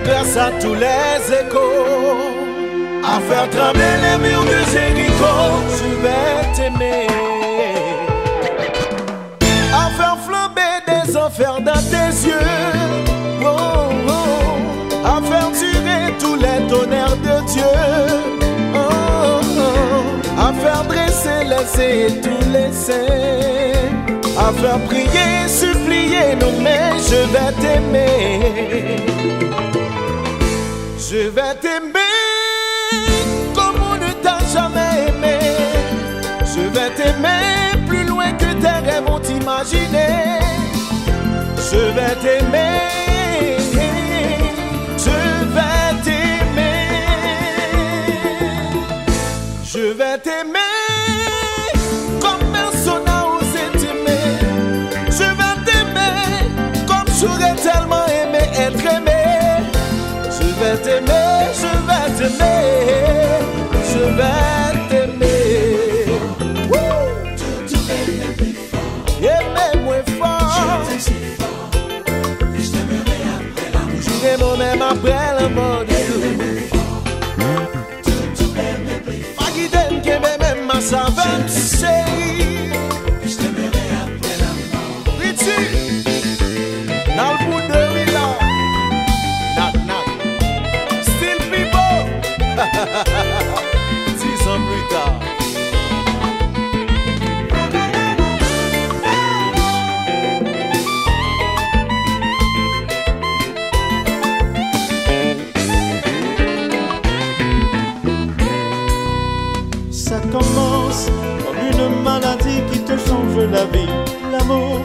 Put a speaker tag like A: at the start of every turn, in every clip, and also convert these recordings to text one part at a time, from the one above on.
A: grâce à tous les échos, à faire trembler les murs de Jéricho. Je vais t'aimer, à faire flamber des enfers dans tes yeux, oh, oh, à faire tirer tous les tonnerres de Dieu, oh, oh, à faire dresser les saints et tous les saints, à faire prier, supplier nos mains. Je vais t'aimer, je vais t'aimer comme on ne t'a jamais aimé. Je vais t'aimer plus loin que tes rêves ont imaginé. Je vais t'aimer, je vais t'aimer, je vais t'aimer comme personne n'a osé t'aimer. Je vais t'aimer comme j'aurais tellement aimé être aimé. Je vais t'aimer, je vais t'aimer, je vais t'aimer. Aimez-moi fort, je t'aimerai après l'amour. J'irai moi-même après la mort de tout. Pas guider que même ma savante chérie. Je t'aimerai après la mort. Richie, dans le bout de Villa. Knock. Still people. 6 ans plus tard.
B: Ça commence comme une maladie qui te change la vie. L'amour,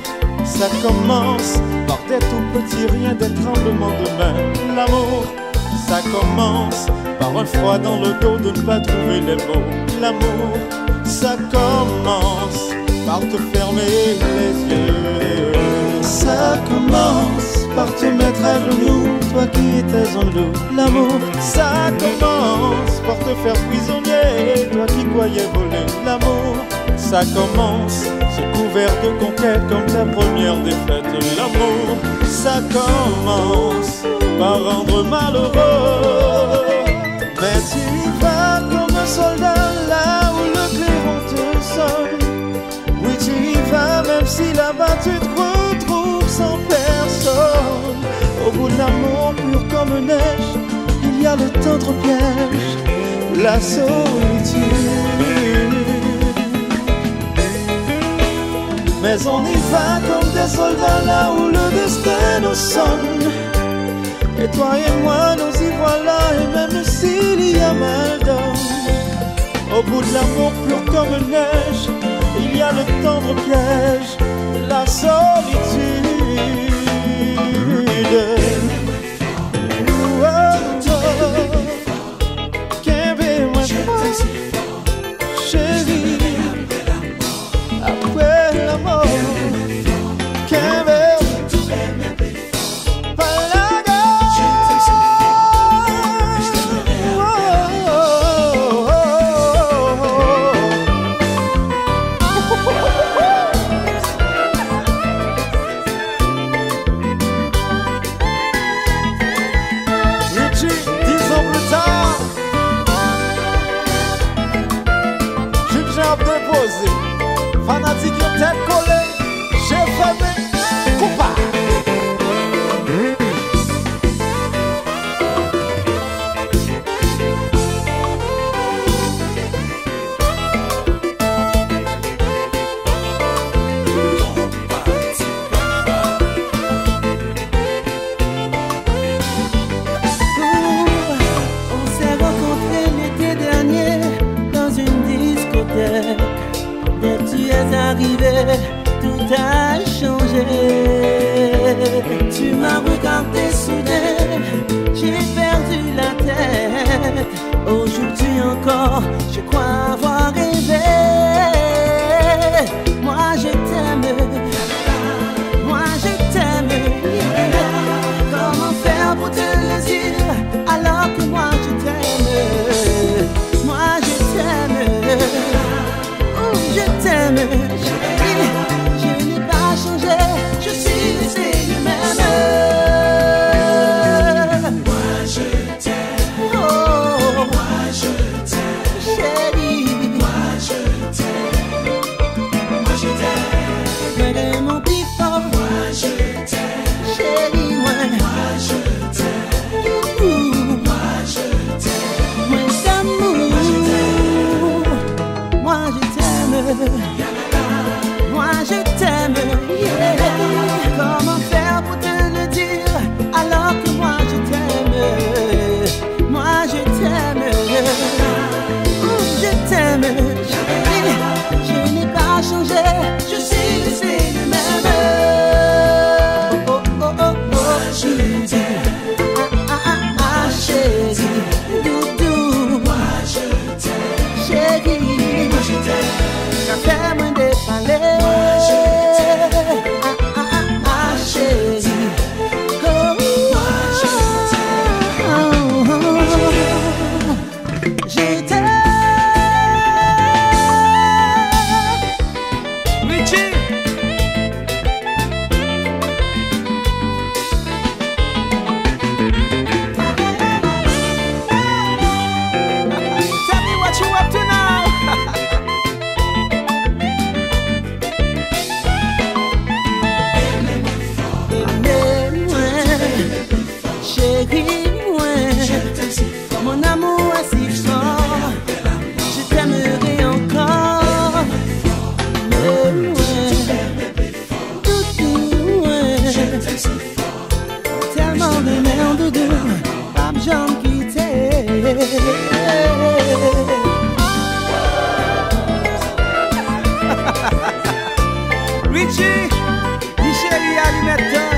B: ça commence par des tout petits riens, des tremblements de main. L'amour, ça commence par un froid dans le dos de ne pas trouver les mots. L'amour, ça commence par te fermer les yeux. Ça commence par te mettre à genoux, toi qui étais un loup. L'amour, ça commence par te faire prisonnier, toi qui croyais voler. L'amour, ça commence, c'est couvert de conquêtes comme ta première défaite. L'amour, ça commence par rendre malheureux. Mais tu y vas comme un soldat là où le clairon te sonne. Oui, tu y vas même si là-bas tu te retrouves sans personne. Au bout de l'amour pur comme neige, il y a le tendre piège, la solitude. Mais on y va comme des soldats là où le destin nous sonne. Et toi et moi nous y voilà, et même s'il y a mal d'homme, au bout de l'amour pur comme neige, il y a le tendre piège, la solitude. Chérie, après la mort, fanatique de tête collée, j'ai fermé, coupable.
C: On s'est rencontrés l'été dernier dans une discothèque. Dès que tu es arrivé, tout a changé. Tu m'as regardé soudain, j'ai perdu la tête. Aujourd'hui encore, je crois avoir rêvé. Moi je t'aime, moi je t'aime. Comment faire pour te le dire alors que moi je t'aime? Moi je t'aime. Je t'aime, chérie, je n'ai pas changé, je suis resté lui-même. Moi changé, je suis resté le même. Oh, oh, oh, oh, oh. Moi je t'aime, chérie, doudou. Moi je t'aime, chérie, moi je t'aime. Quand fais-moi des palais. Moi je t'aime, chérie. Oh, moi je t'aime, je t'aime. Mon amour est si fort, je t'aimerai encore. Mais tellement de merde de pas besoin de quitter. Richie, Michel Alimeton.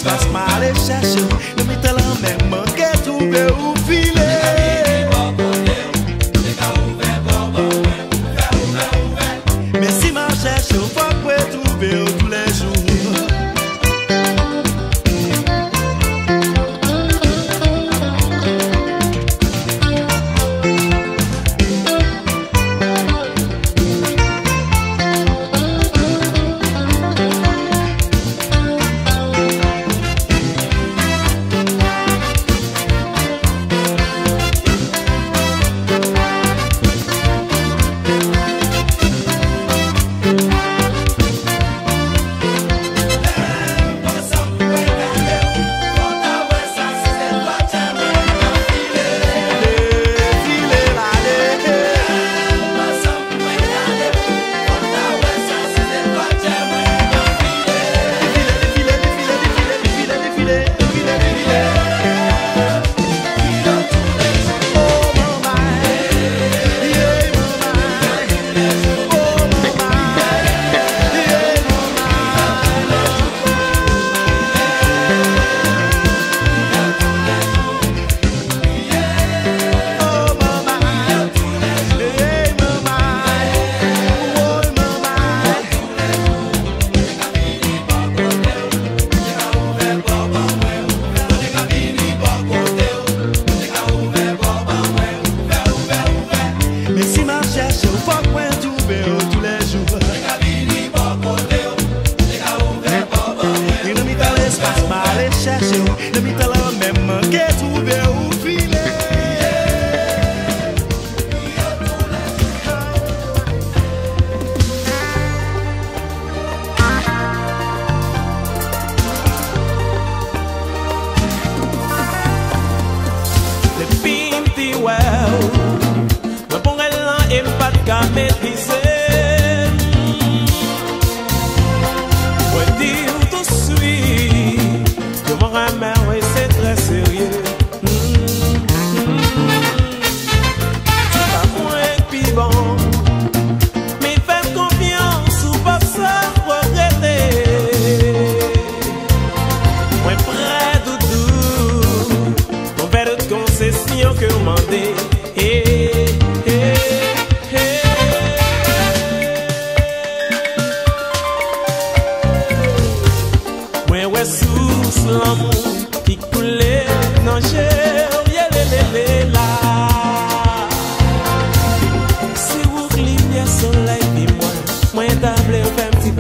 A: Pas mal chercher, le métal en même manqué. pas maîtriser. Dire tout de suite que mon amour, oui, c'est très sérieux. C'est pas moins puis bon, mais faites confiance ou pas ça regretter. Moi près doudou, on fait de concessions que vous demandez. Sous l'amour qui coulait dans le là. Si vous clignez soleil puis moi table on fait un petit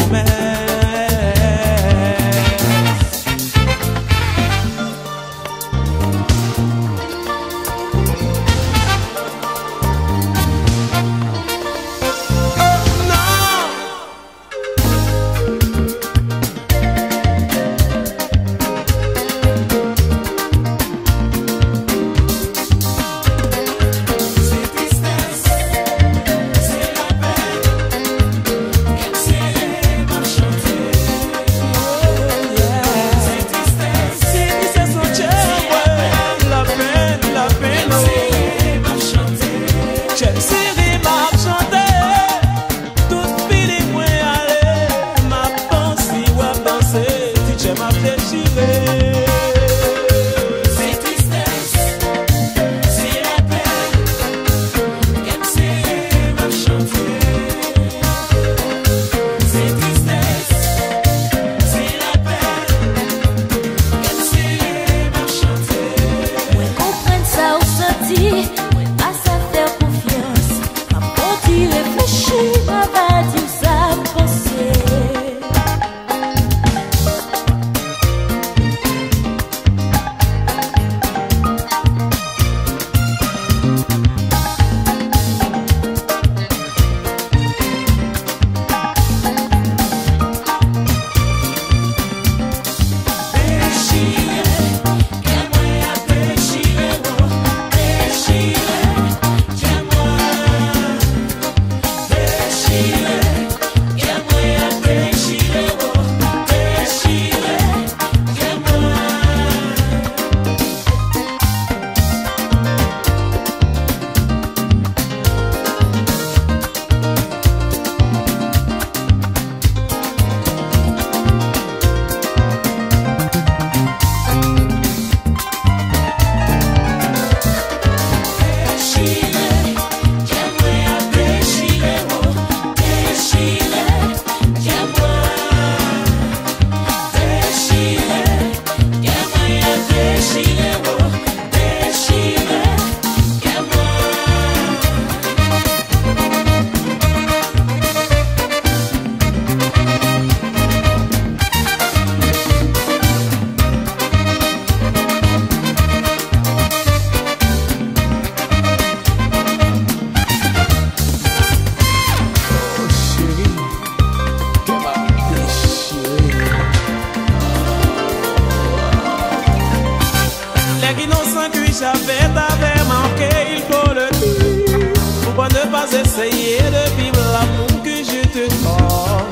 D: t'avais manqué, il faut le dire. Pourquoi ne pas essayer de vivre l'amour que je te donne?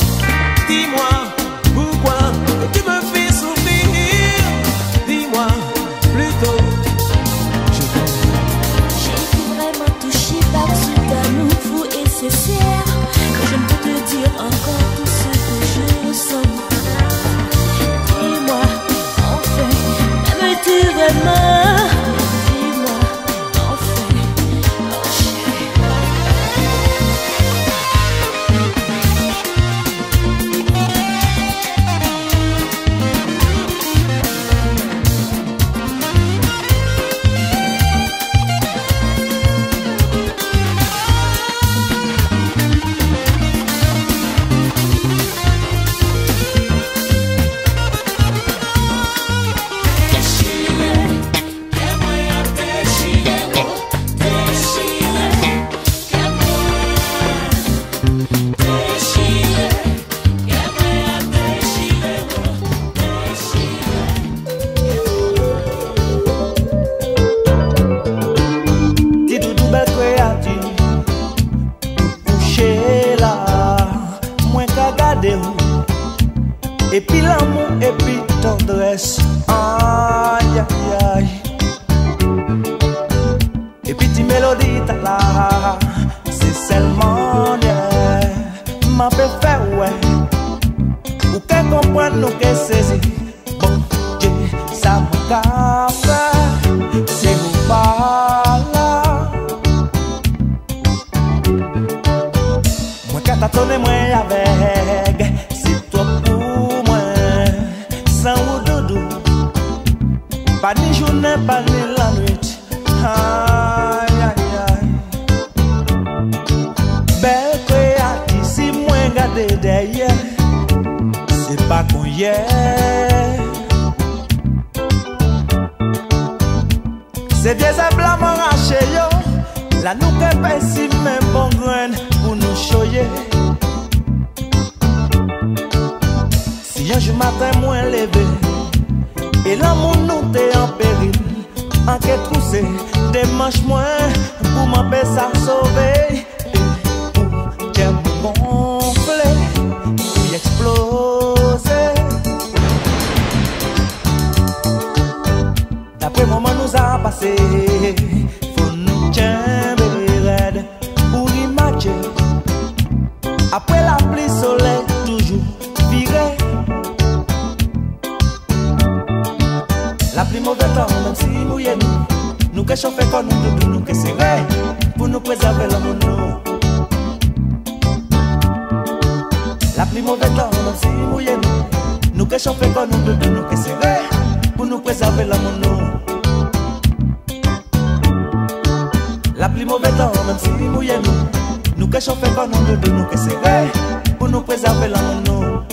D: Dis-moi, pourquoi tu me fais souffrir? Dis-moi, plutôt, je t'aime.
E: J'ai été vraiment touchée par cet amour fou et sincère, que je ne peux te dire encore tout ce que je ressens. Dis-moi, enfin, m'aimes-tu vraiment? Dis-moi, enfin, oh chérie.
A: tête là, c'est seulement Dieu m'a fait faire ouais. Ou qu'elle comprenne nous qu'elle saisit. Bon Dieu, ça me casse, c'est vous pas là. Moi qu'à t'attendre moi avec, c'est toi pour moi, sans ou doudou. Pas ni journée, pas ni la nuit. Aïe, aïe, aïe. Belle créative, si moi regarde derrière, c'est pas qu'on y est. C'est des éblames arrachés, yo. La nous qu'elle si même bon grain pour nous choyer. Si un jour matin, moins levé, et l'amour nous t'est en péril, en quête troussée, des manches moins pour m'empêcher ça sauver. Et pour j'aime gonfler, pour exploser. D'après moment nous a passé, faut nous tiendre raide pour imaginer. Après la pluie, soleil toujours viré. La pluie mauvais temps, même si mouillé nous que chauffer comme nous que serré pour nous préserver l'amour. La pluie mauvais temps, même si mouillé nous que chauffer comme nous que serré pour nous préserver l'amour. La pluie mauvais temps, même si mouillé nous que chauffer comme nous que serré pour nous préserver l'amour.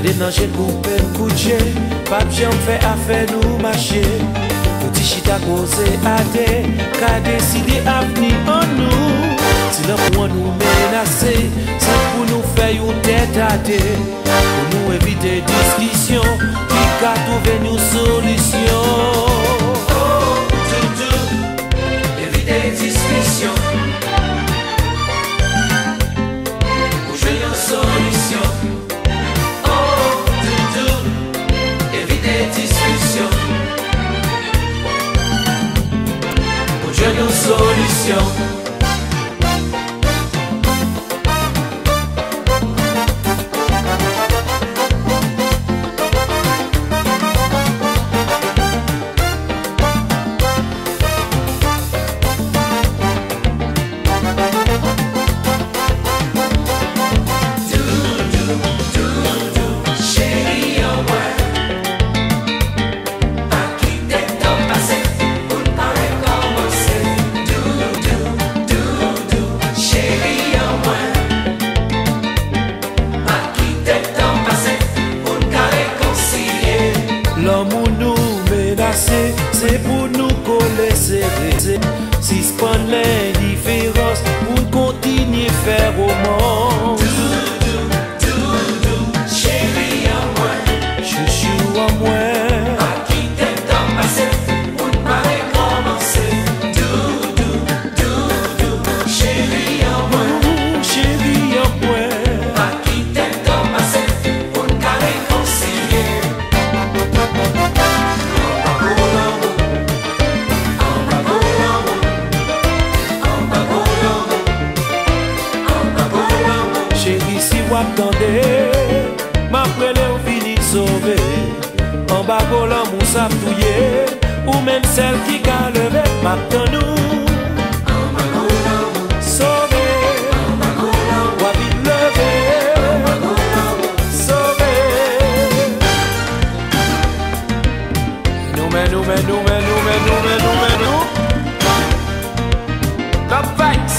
D: dénanger couper le coucher, pas bien fait affaire nous marcher. Petit chita causé à des, qu'a décidé à venir en nous. Si l'on pour nous menacer, c'est pour nous faire une tête à tête, pour nous éviter discussion, qui qu'a trouvé une solution. Oh, tout, éviter discussion. Solution. Oh, tout, éviter discussion. Pour jouer nos solutions. C'est pour nous coller serré. Si ce pas l'indifférence, pour continuer faire au monde. Chérie à moi, chouchou à moi. À qui t'es temps passé, pour ne pas recommencer. Chérie à moi, chérie à moi. À qui t'es temps passé, pour ne pas réconcilier. Attendez, ma prele ou fini de sauver. En bas l'amour s'aptouiller, ou même celle qui a levé maintenant nous. Sauver, ou à vite lever. Sauver. Nous. Top Vibes.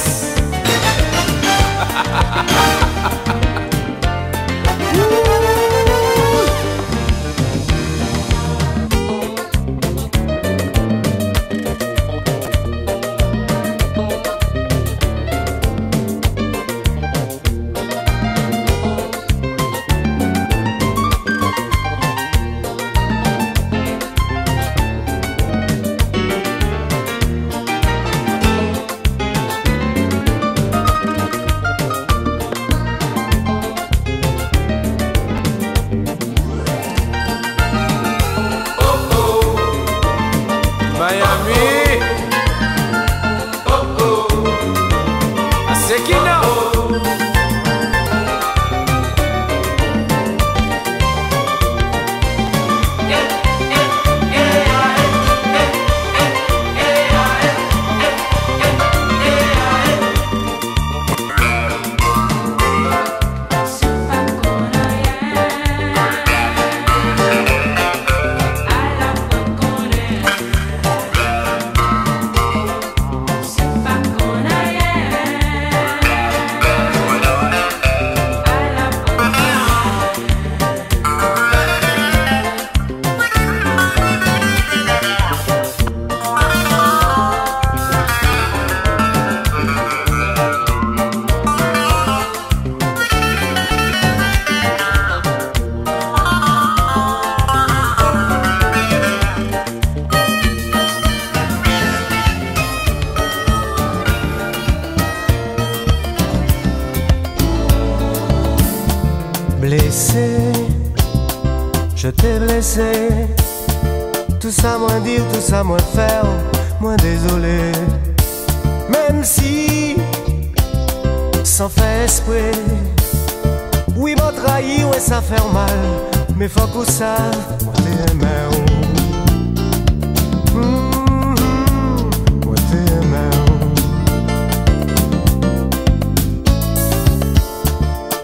D: Miami, Asekina.
F: Blessé, je t'ai blessé. Tout ça moins dire, tout ça moins faire, moins désolé. Même si, sans faire esprit, oui m'a trahi, ouais ça fait mal. Mais faut que ça, moi t'ai aimé. Moi t'ai aimé.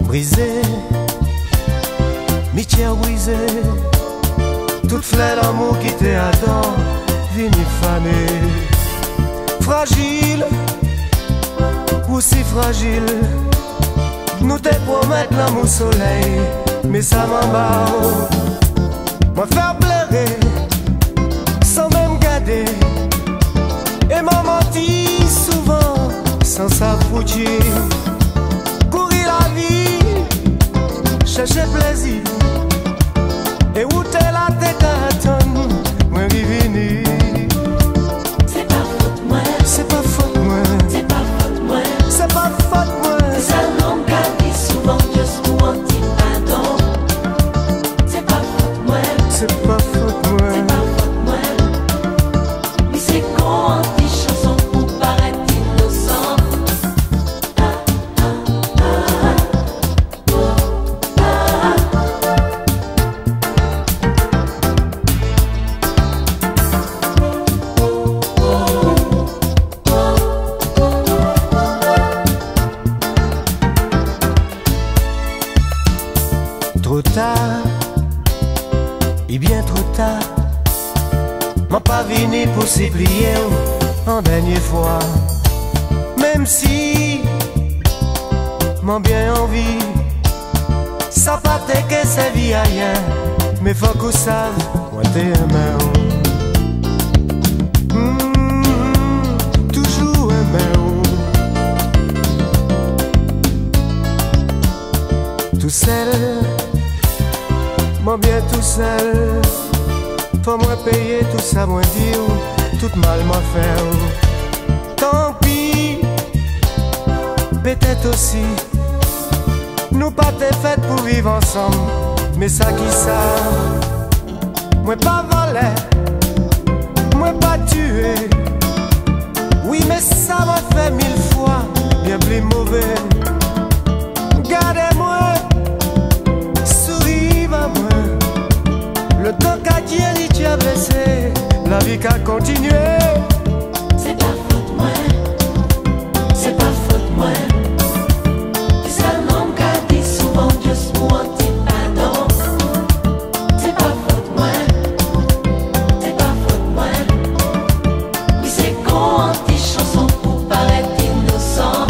F: Brisé, amitié brisée, toute fleur d'amour qui t'attend, vini fané. Fragile, aussi fragile, nous te promettons l'amour soleil, mais ça m'embarque. Moi faire pleurer sans même garder, et m'en mentir souvent sans s'affoutir. Courir la vie, chercher plaisir, et où t'es là t'es carton, moi revenu.
E: C'est pas faute moi,
F: c'est pas faute moi,
E: c'est pas faute moi,
F: c'est pas faute moi.
E: ça l'homme qu'a dit souvent juste pour un petit pardon. C'est pas faute moi,
F: c'est pas faute moi,
E: c'est pas faute moi. Mais c'est con en tes chansons pour paraître innocent.
F: Trop tard, et bien trop tard, m'en pas venu pour s'y plier en dernière fois. Même si m'en bien envie, ça pas t'est que c'est vie à rien, mais faut qu'on sache, moi t'es aimé. Toujours aimé. Tout seul, moi bien tout seul, faut moi payer tout ça, moi dire, tout mal m'a fait. Tant pis, peut-être aussi, nous pas t'es fait pour vivre ensemble, mais ça qui ça, moi pas volé, moi pas tué. Oui mais ça m'a fait 1000 fois, bien plus mauvais. Gardez-moi, le temps qu'a dit tu as blessé, la vie qu'a continué.
E: C'est pas faute moi, c'est pas faute moi. C'est un homme qu'a dit souvent juste pour un petit pardon. C'est pas faute moi, c'est pas faute moi. Mais c'est con en tes chansons pour paraître innocent.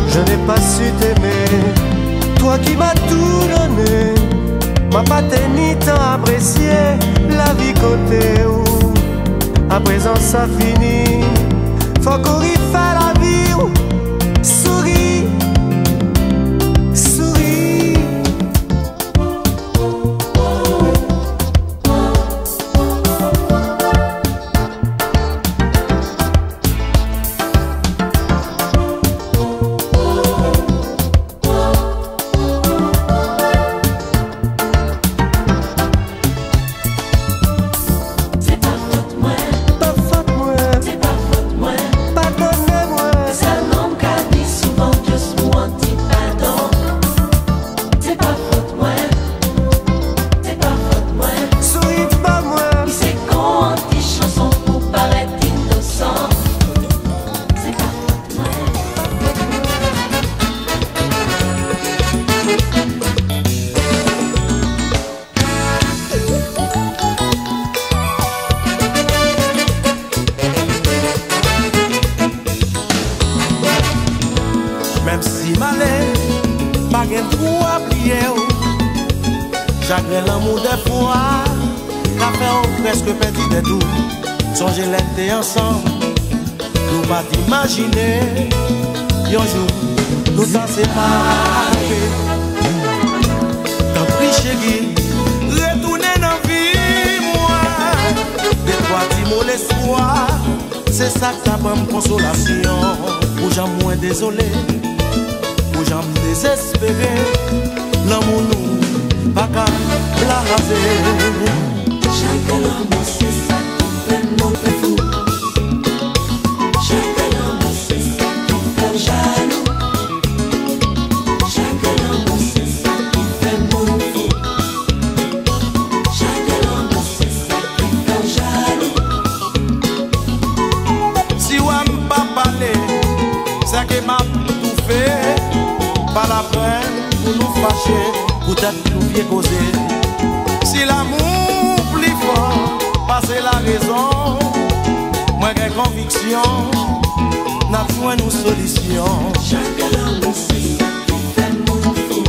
F: Je n'ai pas su t'aimer, toi qui m'as tout donné. M'a pas ni temps apprécié la vie côté où à présent ça finit. Faut qu'on y fait la vie où souris, souris.
A: Même si malais, pas gain trop à plier. J'agrée l'amour des fois, qu'a fait presque petit de tout. Songez l'été ensemble, nous pas t'imaginer. Un jour, nous t'en séparés. Tant pis chérie, retournez dans la vie, moi. Des fois, dis-moi l'espoir, c'est ça que t'as pas de consolation. Ou j'en moins désolé. J'en désespéré, l'amour nous pas qu'à la raser.
E: Chaque amour c'est ça qui fait mon fou. Chaque amour c'est ça qui fait jaloux. Chaque amour c'est ça qui fait mon fou. Chaque amour c'est ça qui fait jaloux.
A: Si on m'a pas parlé, c'est que m'a tout fait. Pas la peine pour nous fâcher, peut-être nous bien causer. Si l'amour plus fort, passer la raison, moi j'ai conviction, n'a besoin de solution.
E: Chaque amour c'est ça qui fait mon fou.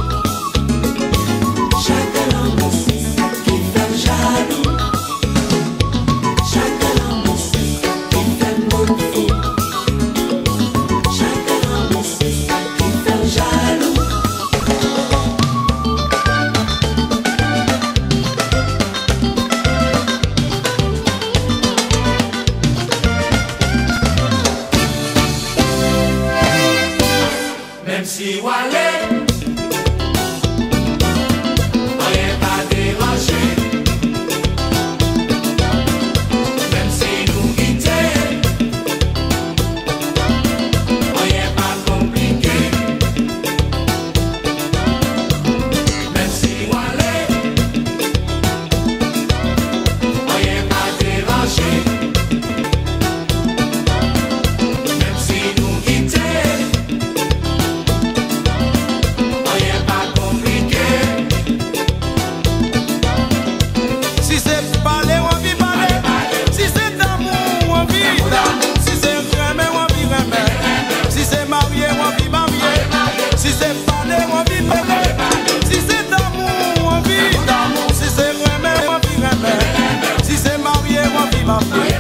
A: vie ma vie.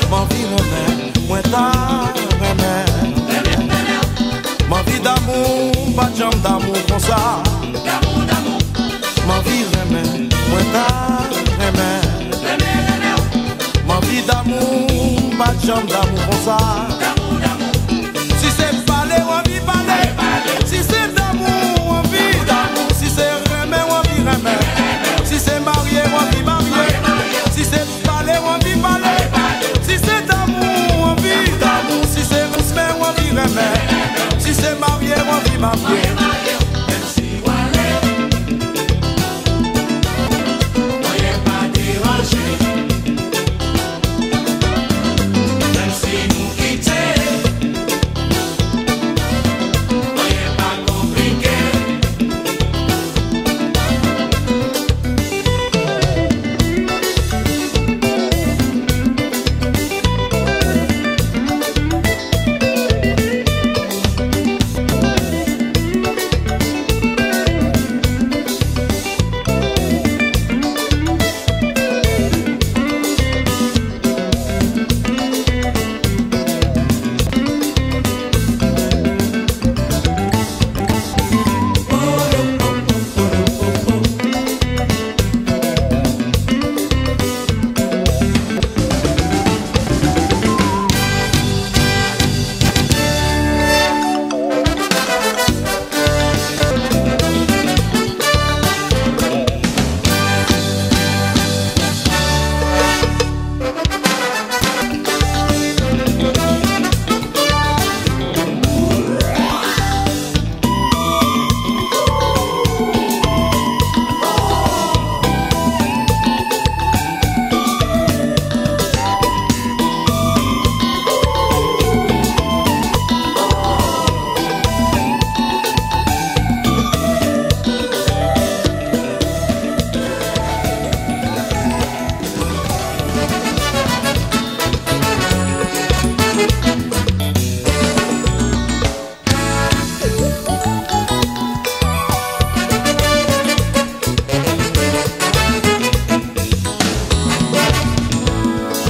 A: Ma vie remet, moi ta remet. Ma vie d'amour, pas de jambe d'amour comme ça. Ma vie remet, moi ta remet. Ma vie d'amour, pas de jambe d'amour comme ça. Si c'est parler, on vit parler. Si c'est d'amour, on vit d'amour. Si c'est remet, on vit remet. Si c'est marié, on vit marié. Si c'est parler, on vit parler. Si c'est d'amour, on vit d'amour. Si c'est respect, on vit remet. Si c'est marié, on vit marié.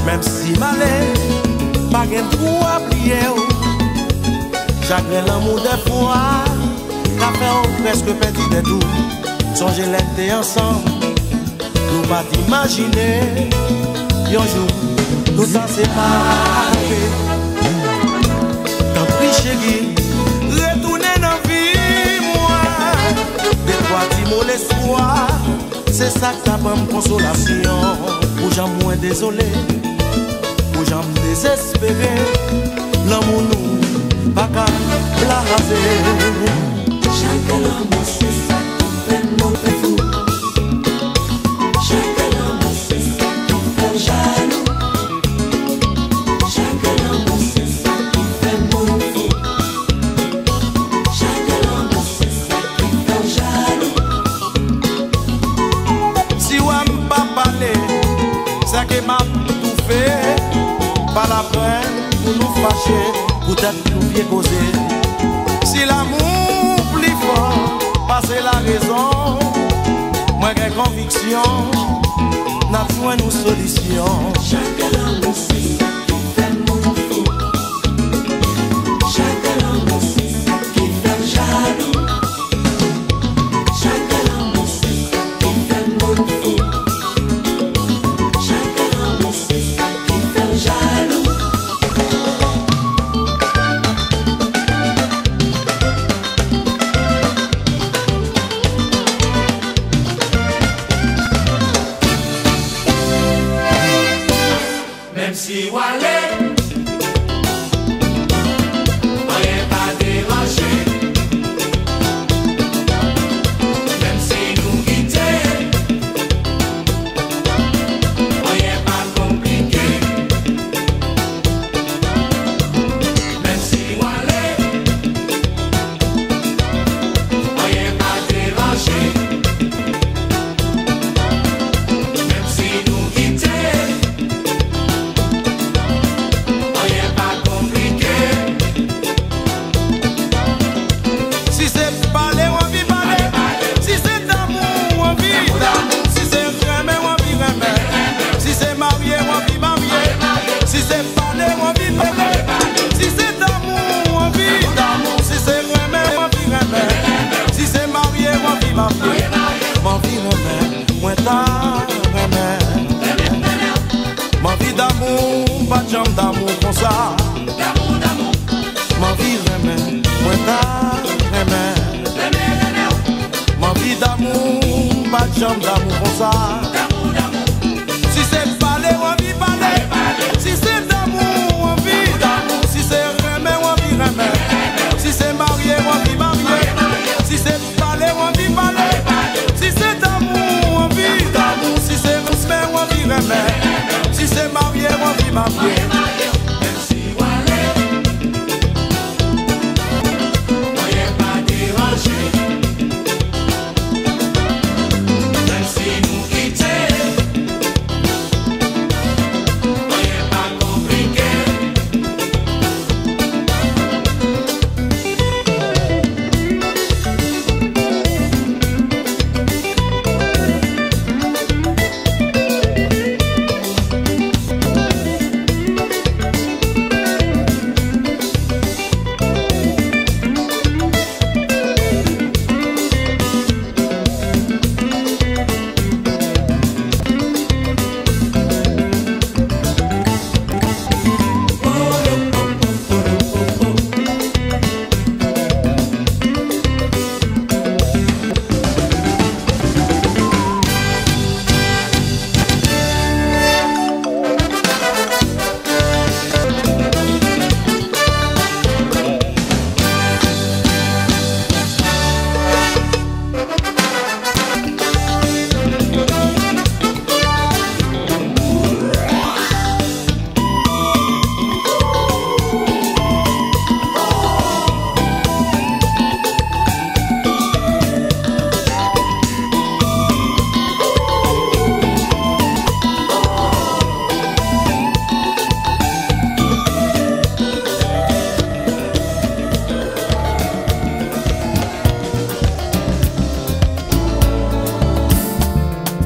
A: Même si malais, pas de trou à plier. Chagrin l'amour des fois, qu'a fait presque petit de tout. Songez l'été ensemble, nous pas d'imaginer. Un jour, nous s'en séparer. Tant pis chérie, retournez dans la vie, moi. Des fois, dis-moi l'espoir, c'est ça que t'as pas me consolation. Ou j'en moins désolé. J'en désespéré, l'amour nous pas qu'à blaser.
E: Chaque amour c'est ça qui fait monter fou. Chaque amour c'est ça qui fait jaloux. Chaque amour c'est ça qui fait monter fou. Chaque amour c'est ça qui fait jaloux.
A: Si on m'a pas parlé, ça qui m'a tout fait. Pas la peine pour nous fâcher, peut-être nous bien causer. Si l'amour plus fort, passer la raison, moi j'ai conviction, n'a besoin de solution.
E: Chaque amour c'est ça qui fait mon fou. Chaque amour c'est ça qui fait jaloux. Chaque amour c'est ça qui fait mon fou. Chaque amour c'est ça qui fait jaloux.
D: Même si Wallet, rien pas dérangé. Même si nous quitter, rien pas compliqué. Même si Wallet, rien pas dérangé. Même si nous quitter,
A: d'amour, pas de jambe d'amour comme ça.
D: D'amour, d'amour.
A: Ma vie remet, moi ta remet. Ma vie d'amour, pas de jambe d'amour comme ça.
D: D'amour, d'amour.
A: Si c'est parler, on vit parler. Si c'est d'amour, on vit d'amour. Si c'est remet, on vit remet. Si c'est marié, on vit marié. Si c'est parler, on vit parler. Si c'est d'amour, on vit d'amour. Si c'est respect, on vit remet. Si c'est marié, on vit marié.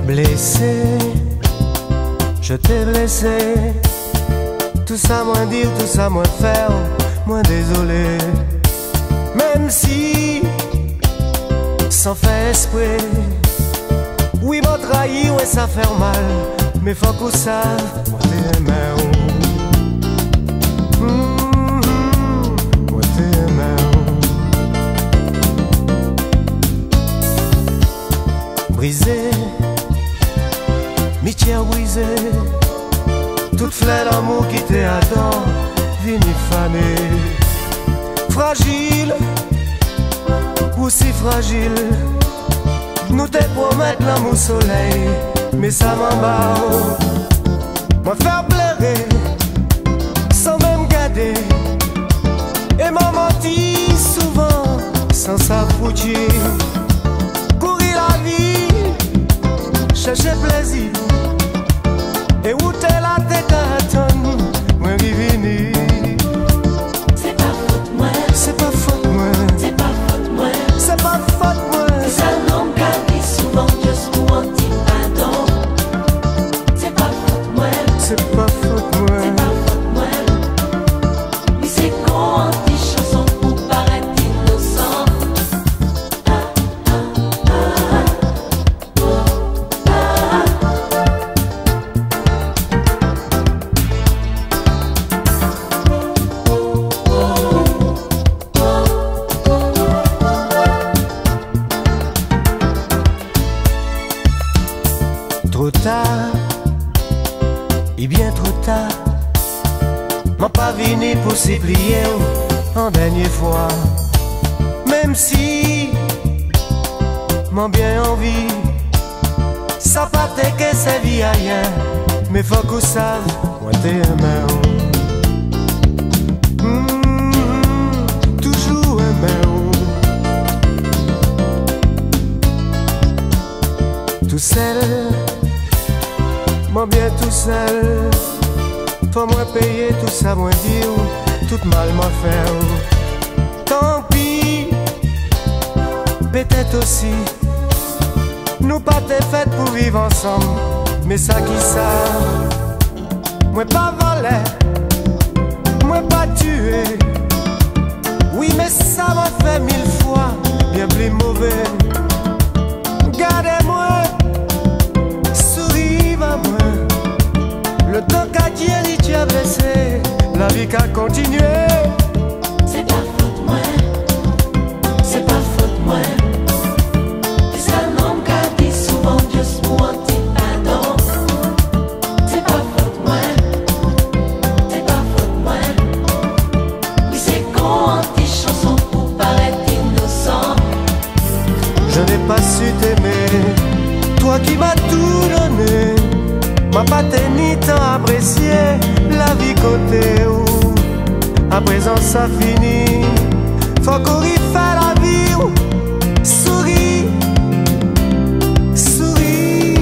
F: Blessé, je t'ai blessé. Tout ça moins dire, tout ça moins faire, moins désolé. Même si, sans faire esprit, oui m'a trahi, ouais ça fait mal. Mais faut que ça, moi t'es aimé. Moi t'es aimé. Brisé, amitié brisée, toute fleur d'amour qui t'est adore, vini fané. Fragile, aussi fragile, nous te promettons l'amour soleil, mais ça m'embarque. Moi faire pleurer, sans même garder, et m'a menti souvent, sans s'affoutir. Courir la vie, chercher plaisir. Et où t'es là, t'es carton, moi vivini.
E: C'est pas faute moi,
F: c'est pas faute moi,
E: c'est pas faute moi,
F: c'est pas faute moi.
E: ça l'homme qu'a dit souvent, juste pour un petit pardon. C'est pas faute moi,
F: c'est pas faute moi,
E: c'est pas faute moi. Mais c'est con en tes chansons pour paraître innocent.
F: Trop tard, et bien trop tard, m'en pas venu pour s'y plier en dernière fois. Même si m'en bien envie, ça pas t'est que c'est vie à rien, mais faut qu'on sache, moi t'es aimé. Toujours aimé. Tout seul, moi bien tout seul, faut moi payer tout ça, moi dire, tout mal m'a fait. Tant pis, peut-être aussi, nous pas t'es fait pour vivre ensemble, mais ça qui ça, moi pas volé, moi pas tué. Oui mais ça m'a fait 1000 fois, bien plus mauvais. Gardez-moi, souriez à moi, le temps qu'a dit vie qu'à continuer.
E: C'est pas faute moi, c'est pas faute moi. C'est un homme qui a dit souvent juste pour un petit pardon. C'est pas faute moi, c'est pas faute moi. Oui c'est con un petit chanson pour paraître innocent.
F: Je n'ai pas su t'aimer, toi qui m'as tout donné. M'a pas ni tant apprécié la vie côté où à présent ça finit. Faut qu'on y fait la vie où souris, souris.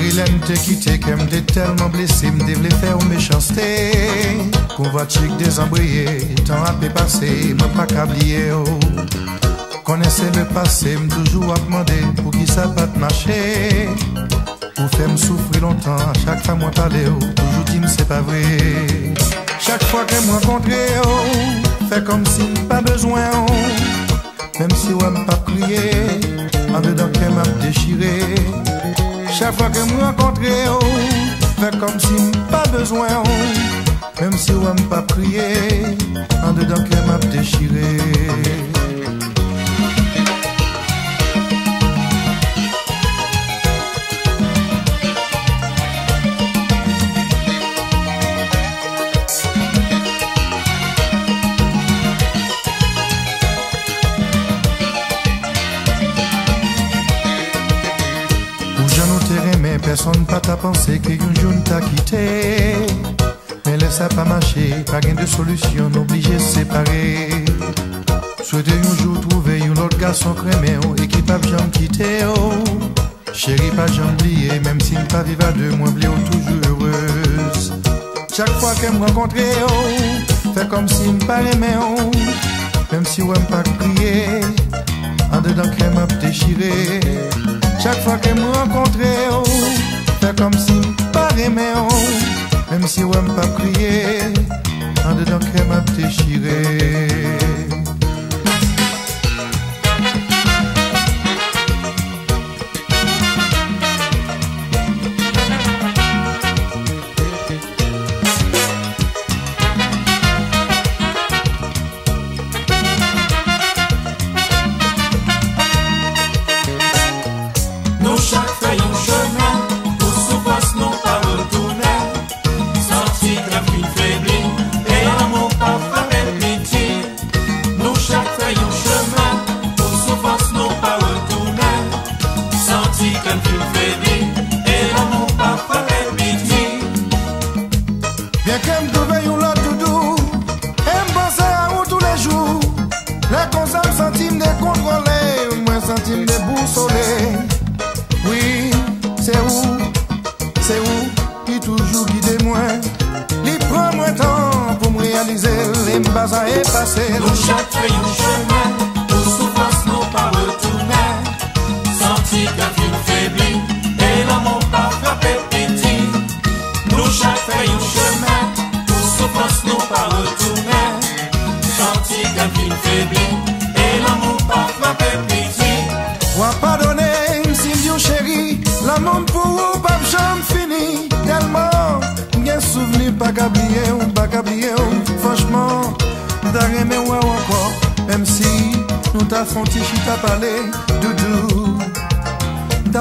G: Chérie, l'aime te quitter, qu'elle m'était tellement blessé, m'te voulait faire une méchanceté. Convoitique désembrayé, temps a passé, m'a pas qu'oublier. Connaissez le passé, toujours à demander pour qui ça pas te marcher. Pour faire me souffrir longtemps, à chaque fois moi parler, toujours dit c'est pas vrai. Chaque fois que me rencontrer, fait comme si pas besoin. Même si on m'a pas crié, en dedans qu'elle m'a déchiré. Chaque fois que me rencontrer, fait comme si pas besoin. Même si on m'a pas crié, en dedans qu'elle m'a déchiré. Personne pas t'a pensé que un jour t'a quitté. Mais laisse ça pas marcher, pas gain de solution, obligé de séparer. Souhaiter un jour trouver un autre garçon crémé et qui pas jamais quitté. Chérie, pas jamais oublié, même si pas vivre à deux, moi oublié toujours heureuse. Chaque fois qu'elle me rencontre, fait comme si me pas aimé. Même si on pas crié, en dedans qu'elle m'a déchiré. Chaque fois qu'elle me rencontre, fait comme si pas aimé. Même si on m'a pas crié, en dedans qu'elle m'a déchiré.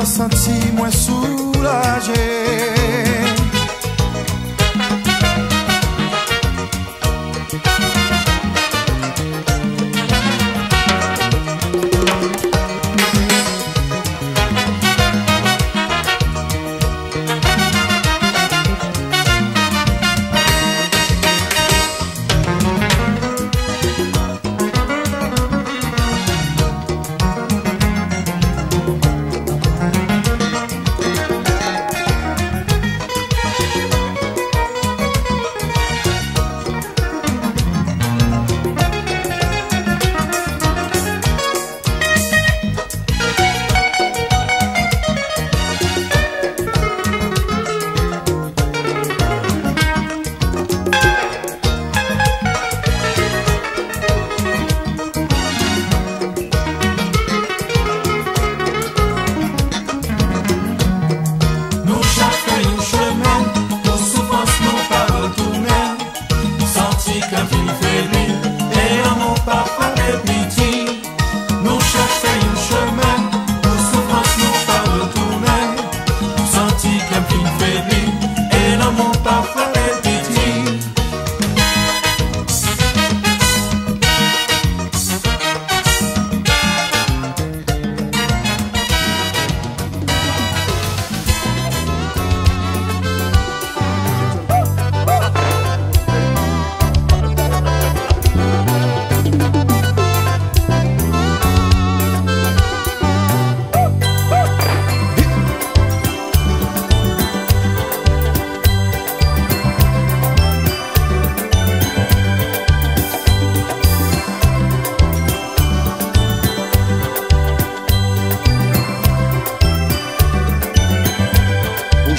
G: Senti moins soulagé.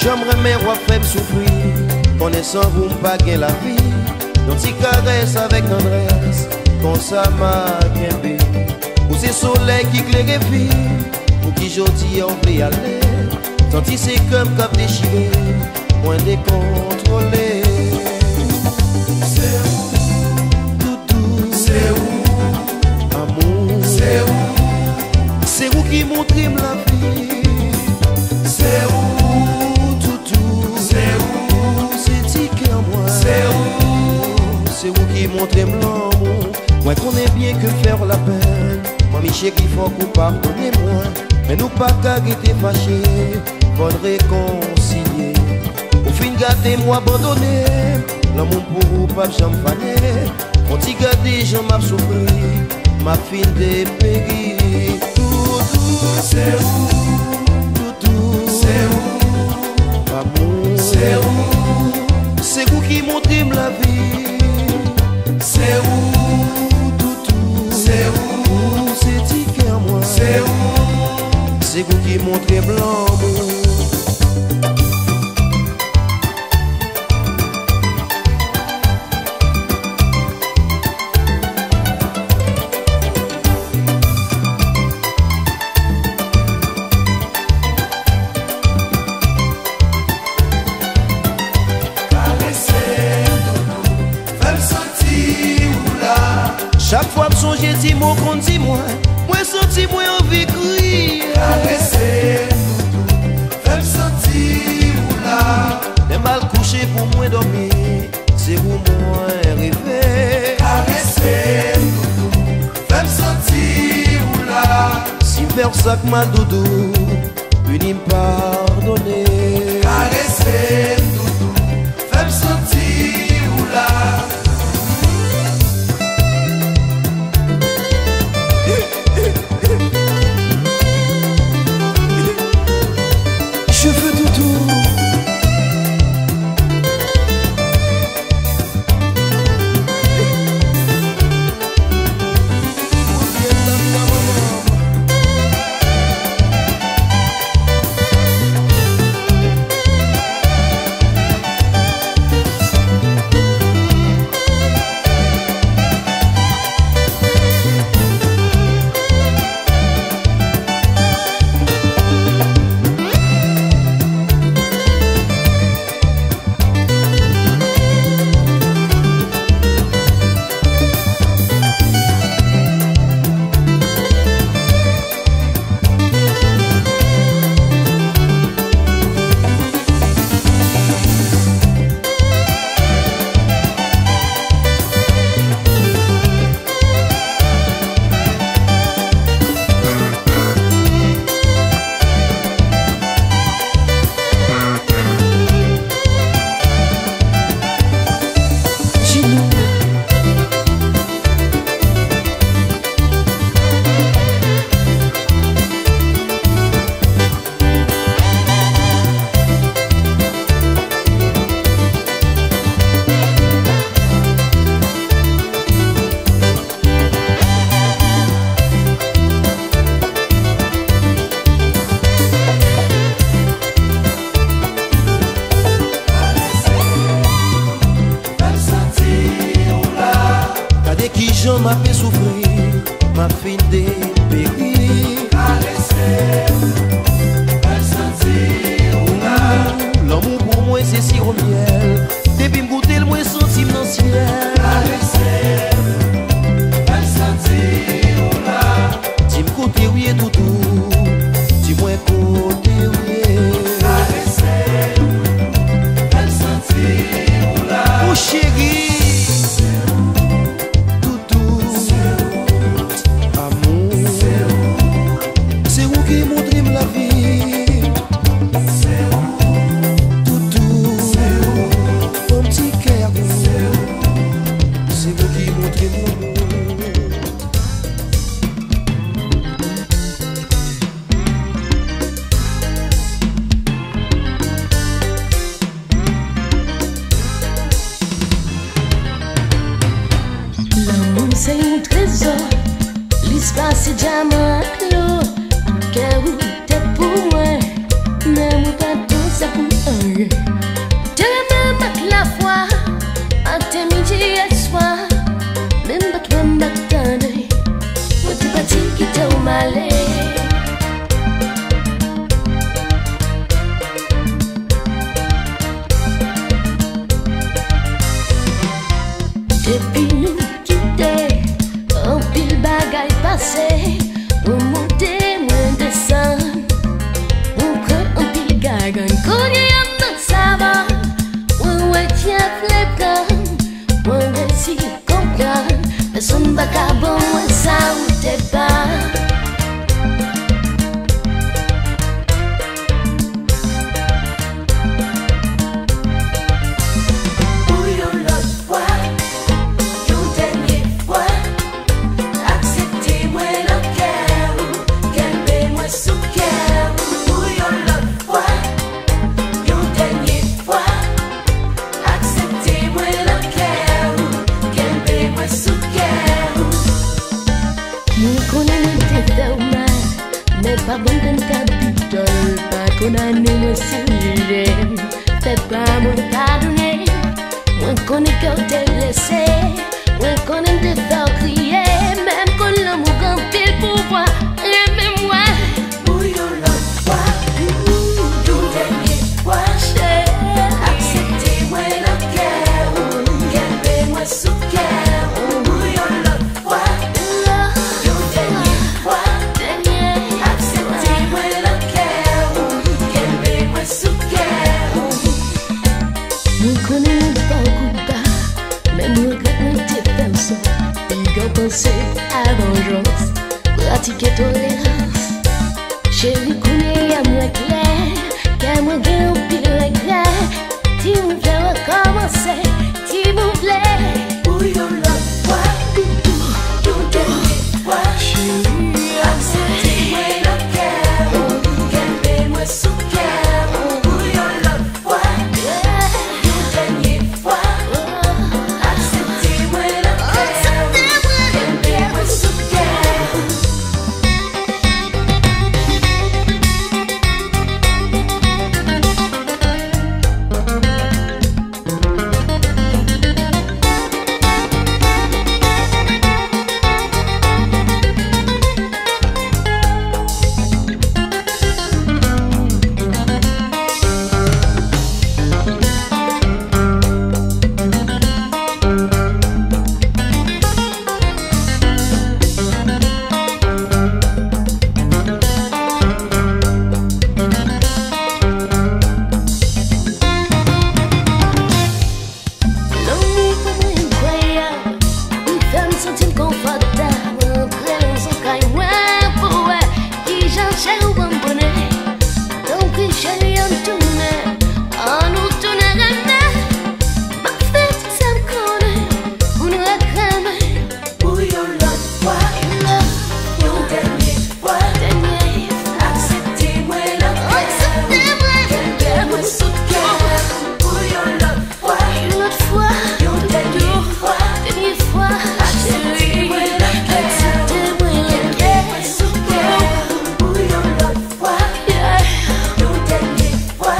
H: j'aimerais mes rois faire souffrir. Connaissant vous pas gain la vie. Nos petits caresses avec tendresse. Comme ça m'a guembé. Ou c'est soleil qui claire vie. Pour qui j'oti en plie à l'air. Senti c'est comme cap déchiré. Moins décontrôlé. C'est où? Toutou. C'est où? Amour. C'est où? C'est où qui montre la vie? C'est où? Toutou. C'est où? C'est ticket en moi. C'est où? C'est où qui montre l'amour? Moi connais bien que faire la peine. Moi Michel il faut qu'on pardonne-moi. Mais nous pas qu'à être fâchés. Faut réconcilier. Au fin gâter moi abandonné. L'amour pour vous pas j'en faner. Quand tu gâter j'en m'a souffert. Ma fille de péri. Toutou. C'est où? Toutou. C'est où? Amour. C'est où? C'est où qui montre la vie? C'est où? Toutou. C'est où? C'est ticket en moi. C'est où? C'est où qui montre blanc? Chaque fois que je songe, dis mon compte, dis-moi. Moi, senti, moi, envie de crier. Caresser, fais-le sentir, oula. Les mal couchés pour moi dormir. C'est où moi rêver. Caresser, fais-le sentir, oula. Si me faire ça que mal doudou, unis me pardonner. Caresser, fais-le sentir, oula. Je veux toutou. M'a fait souffrir, m'a fait dépérir. Caresser, elle sentir l'amour pour moi c'est sirop miel. Depuis me goûter le moins senti dans le ciel. Caresser, elle sentir dis me côté oui et toutou. Dis-moi côté oui. Caresser, elle sentir oh chérie.
I: C'est un trésor, l'espace est diamant clos. Que vous t'es pour moi, mais moi pas tout ça pour moi. pas bon qu'on t'habitole, pas qu'on a né celui fais pas mon pardonner. Moi qu'on est quand t'es blessé, moi qu'on est te faire crier, même quand l'amour grand pile pour moi, aimez-moi.
E: Bouillon l'autre fois, tout dernier fois, acceptez-moi le cœur, gardez-moi sous cœur. Bouillon l'autre fois, tout dernier fois, acceptez-moi le cœur, gardez-moi sous cœur.
I: Moi connais pas beaucoup pas, même le gars ne t'est pas ça. Il a pensé à vengeance, pratiquer tolérance. Chérie connais à moi clair, qu'à moi gagne au pile regret. Tu me fais recommencer, tu me plais.
E: Bouillon l'autre fois, tout dernier fois, acceptez-moi le cœur, gardez-moi sous cœur. Bouillon l'autre fois, tout dernier fois, acceptez-moi le cœur, gardez-moi sous cœur.
I: L'amour pour moi incroyable, une femme sont-ils confortables, entre elles sont caille moins pour ouais, qui j'en cherche ou bon bonnet. Donc que chérie en tournée, en nous tournant la main, ma fête ça me connaît, on nous a cramé.
E: Bouillon l'autre fois, tout dernier fois, acceptez-moi le cœur, gardez-moi sous cœur. Bouillon l'autre fois,
I: Une autre fois,
E: tout dernier fois,
I: dernière fois,
E: acceptez-moi le cœur,
I: acceptez-moi le
E: gardez-moi sous cœur. Bouillon l'autre fois, tout dernier fois,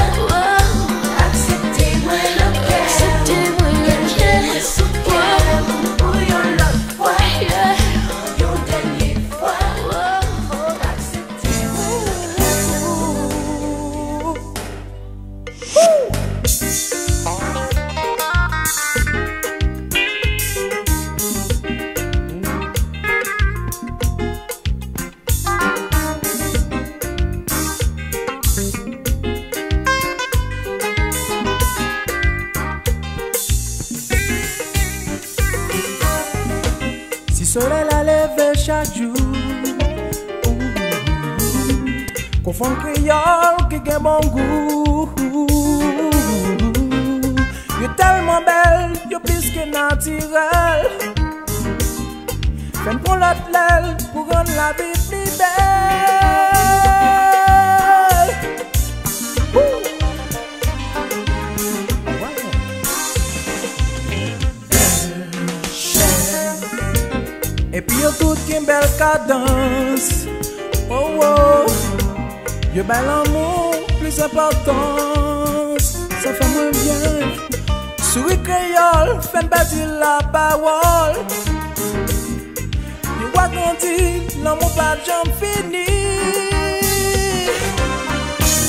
E: acceptez-moi le cœur, gardez-moi sous cœur. Bouillon l'autre fois, tout dernier fois, acceptez-moi le
A: Si soleil la lève chaque jour, confond créole qui gagne bon goût. Yo tellement belle, yo plus que naturel. Fais pour l'autre l'aile pour rendre la vie plus belle. Et puis yo tout qui belle cadence. Oh oh, yo bel amour, plus importance. Ça fait moins bien. Souris créole, fait bâtir la parole. Yo voit grandir, l'amour pas jamais fini.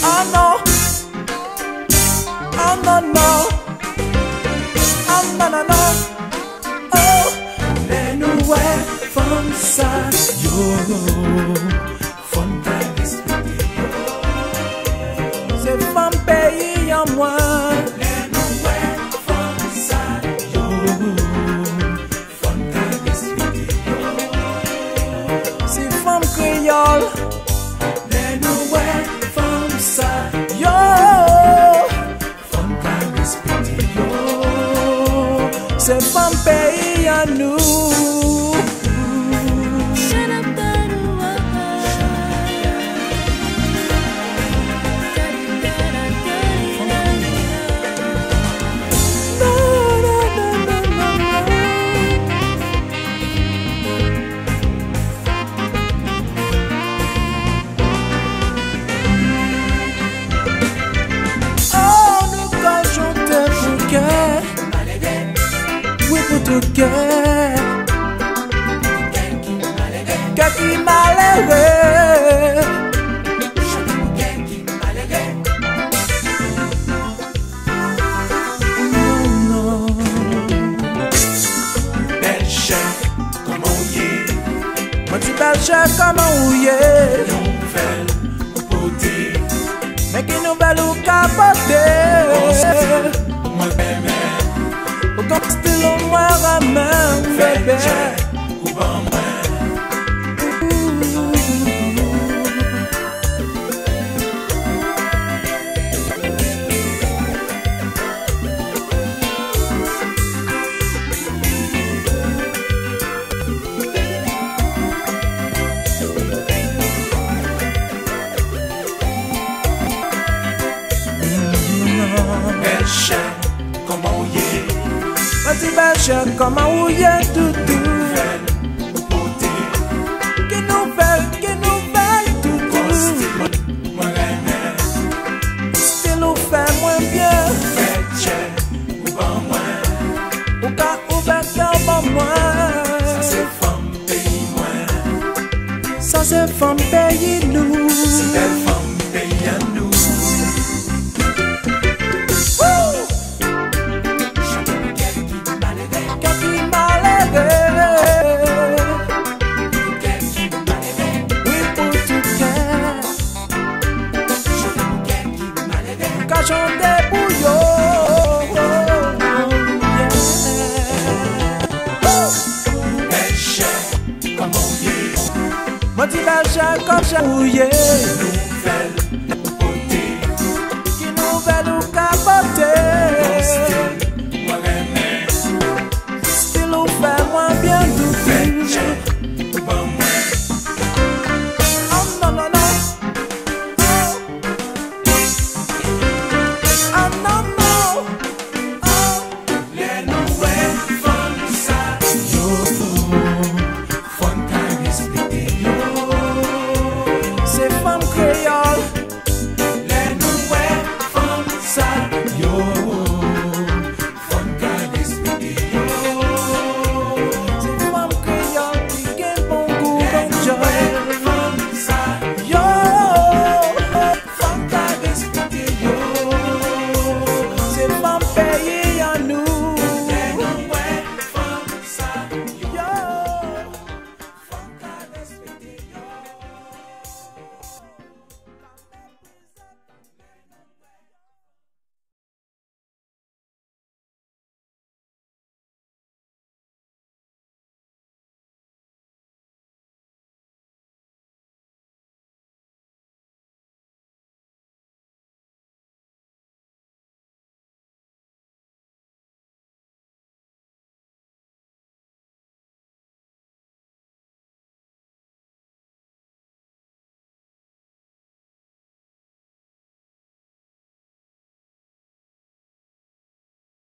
A: Oh non, oh non non, oh non non non. Oh, les nouvelles femmes ça yo, femmes c'est femme pays en moi. Les nouvelles femmes ça yo, femmes c'est femme créole. Les nouvelles femmes ça yo, femmes c'est femme pays à nous.
D: tout cœur. Cœur qui malheureux. Non, non.
A: Belle chère, comment on y est?
D: Moi tu belle chère, comment on y est?
A: Nouvelle ou beauté?
D: Mais qui nouvelle ou capoter?
A: Moi bébé.
D: Autant style au moins ramène, bébé.
A: Ou pas moi. Belle chère, comment on y est?
D: Petit belle chère, comment on y est tout tout?
A: Nouvelle ou beauté?
D: Qui nouvelle tout tout?
A: Moi bébé.
D: Style ou fait moins bien.
A: Belle chère, ou pas moi.
D: Ou ka ouvert cœur pour moi.
A: Ça c'est femme pays moi.
D: Ça c'est femme pays nous.
A: C'est belle femme pays à nous.
D: Cœur qui malheureux. Oui pour tout cœur. Quand chanter pour yo.
A: Belle chère, comment on y est?
D: Moi dis belle chère comme j'aouillé.